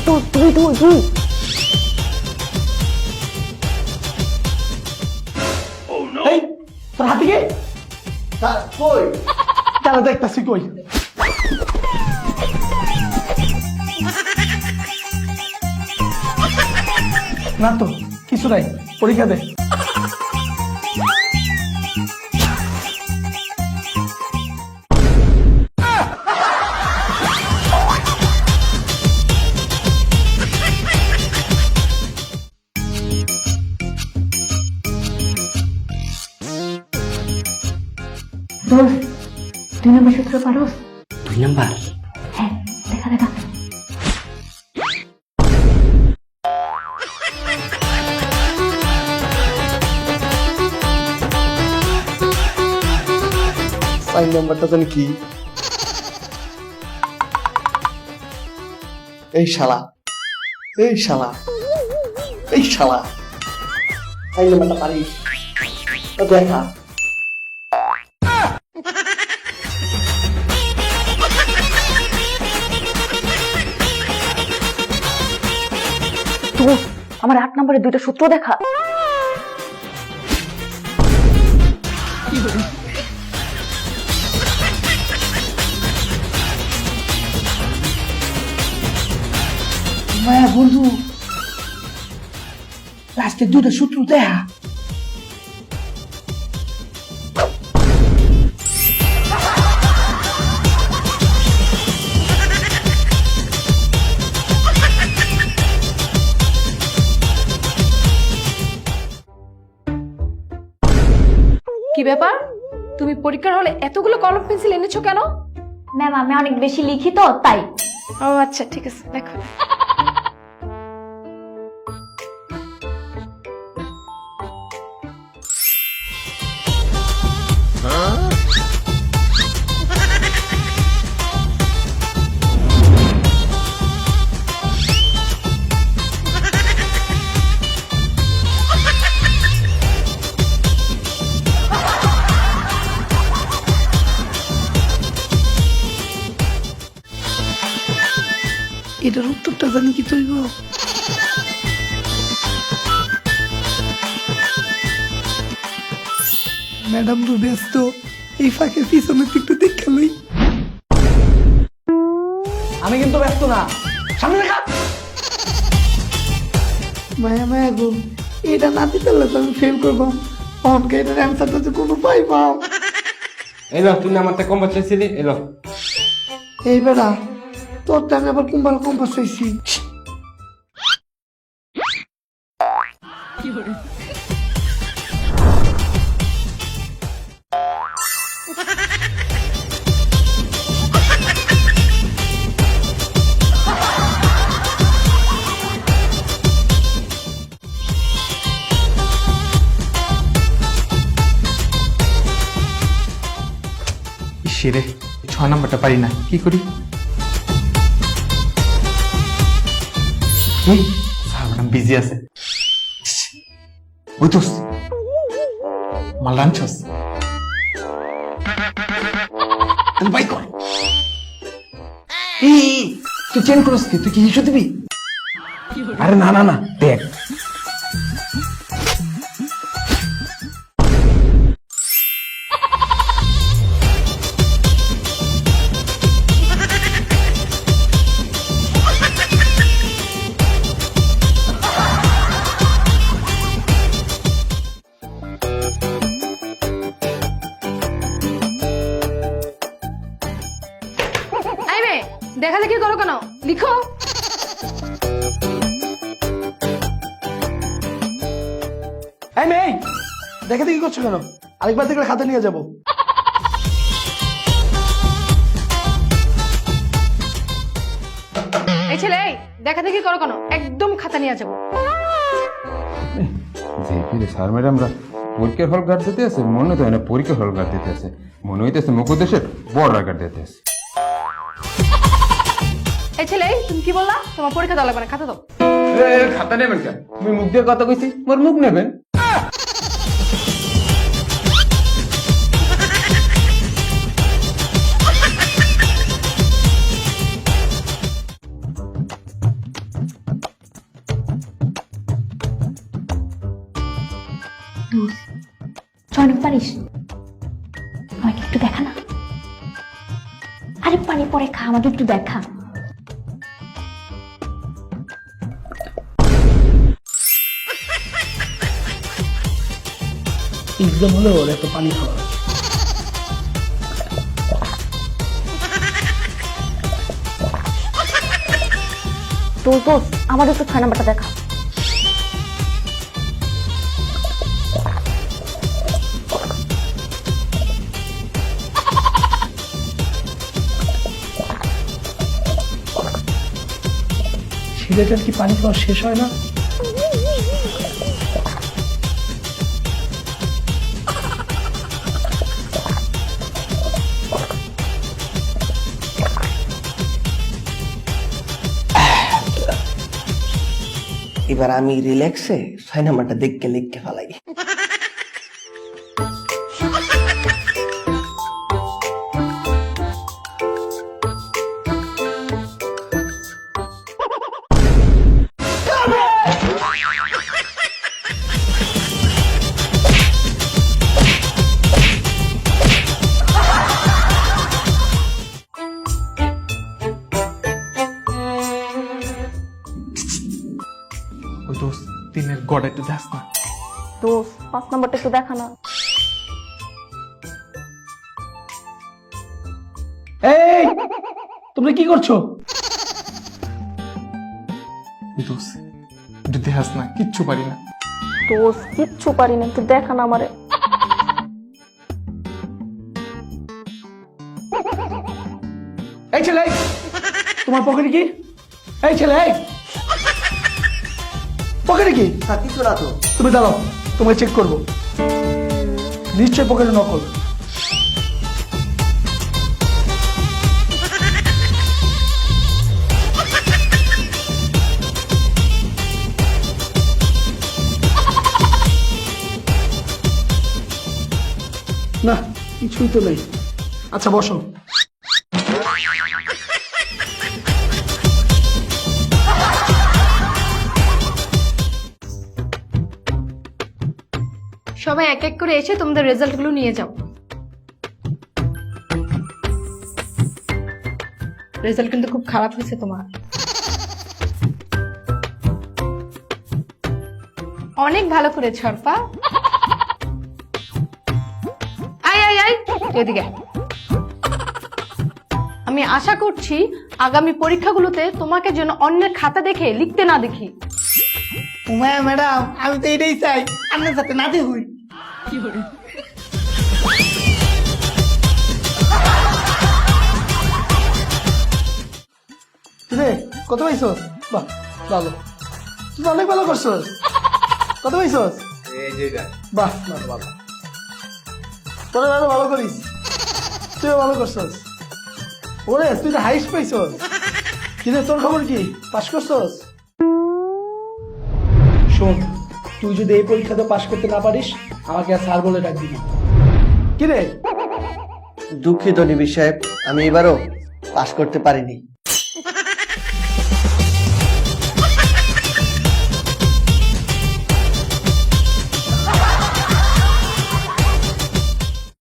তুই এই তোর হাতে কে কই তারা দেখতাছি কই না তো কিছু নাই পরীক্ষা দে দুই নম্বর সূত্র পারোস? 2 নাম্বার হ্যাঁ, দেখা দেখা। সাইন নাম্বারটা জানি কি এই শালা সাইন নাম্বারটা পারিস তো দেখা তো আমার 8 নম্বরের 2টা সূত্র দেখা। মায়া বন্ধু লাস্টে 2টা সূত্র দেখা কি ব্যাপার, তুমি পরীক্ষার হলে এতগুলো কলম পেন্সিল এনেছো কেন? ম্যাম আমি অনেক বেশি লিখি তো তাই। ও আচ্ছা, ঠিক আছে, দেখো। এটার উত্তরটা জানি কি তৈব ম্যাডাম তো ব্যস্ত এই ফাঁকে পিছনে একটু দেখা লই আমি কিন্তু ব্যস্ত না সামনে দেখা মায়া গো এটা না দিতে পারলে তো আমি ফেল করবো অনকে এটার অ্যান্সারটা তো কোনো পাইবাম এলো তুই নাম্বারটা কম বাঁচাইছিলি এলো এইবারা তোর টাইমে আবার কুম্বাল কম পাচ্ছি সেরে 6 নাম্বারটা পারি না কি করি স্যার ম্যাডাম বিজি আছে ওই দোস্ত মাল রানছস ভাই কর তুই চেন করস কি তুই কি ইস্যু দিবি আরে না না না দেখ এই মেয়ে, দেখা দেখি করো কেন, লিখো। এই মেয়ে দেখে দেখি করছো কেন আরেকবার দেখলে খাতা নিয়ে যাবো এই ছেলে, এই দেখা দেখি করো কেন, একদম খাতা নিয়ে যাবো। যে স্যার ম্যাডামরা পরীক্ষার হল গার্ড দিতে আছে মনে তো হয় না পরীক্ষার হল গার্ড দিতে আছে মনে হইতেছে মুখোদ্দেশের বড় গার্ড দিতে আছে এই ছেলে, এই, তুমি কি বললা? তোমার পরীক্ষা দেওয়া লাগবে না, খাতা দাও। খাতা নেবেন কেন তুমি মুখ দিয়ে কথা কইছি মোর মুখ নেবেন পারিস? আমাকে একটু দেখা না। আরে পানি পরে খা, আমাকে একটু দেখা। এক্সাম হলে ওর এত পানি খাওয়া। তো দোস্ত আমার একটু 6 নাম্বারটা দেখা। ছেলেটার কি পানি খাওয়া শেষ হয় না? এবার আমি রিল্যাক্সে 6 নাম্বারটা দেখকে লিখকে ফেলাই। ওই দোস্ত 3-এর গড় একটু যাস না। দোস্ত 5 নাম্বারটা একটু দেখা না। এই তোমরা কি করছো? ওই দোস্ত একটু দেখাস না, কিচ্ছু পারি না। দোস্ত কিচ্ছু পারি না, একটু দেখা না আমারে। এই ছেলে, তোমার পকেটে কি? এই ছেলে, পকেটে কি? কিছু না তো। তুমি দাঁড়াও, তোমাকে চেক করবো। নিশ্চয় পকেটে নকল। না, কিছুই তো নেই। আচ্ছা বসো। সবাই এক এক করে এসে তোমাদের রেজাল্টগুলো নিয়ে যাও। রেজাল্ট কিন্তু খুব খারাপ হয়েছে তোমার। অনেক ভালো করেছো অর্পা। আয় আয় আয় এদিকে। আমি আশা করছি আগামী পরীক্ষাগুলোতে তোমাকে যেন অন্যের খাতা দেখে লিখতে না দেখি। উমায়া ম্যাডাম, আমি তো এটাই চাই, আপনার সাথে নাতে হই। কত পাইছস? বাহ ভালো, তুই অনেক ভালো করছস। কত পাইছস? বাহ ভালো ভালো, তোরা ভালো ভালো করিস, তুইও ভালো করছস। ওরে তুই তো হাইস্ট পাইছস। কিন্তু তোর খবর কি, পাস করছস? শোন, তুই যদি এই পরীক্ষাতে পাশ করতে না পারিস, আমাকে আর স্যার বলে ডাকবি না। কি রে? দুঃখিত নিবিড় সাহেব, আমি এবারও পাশ করতে পারিনি।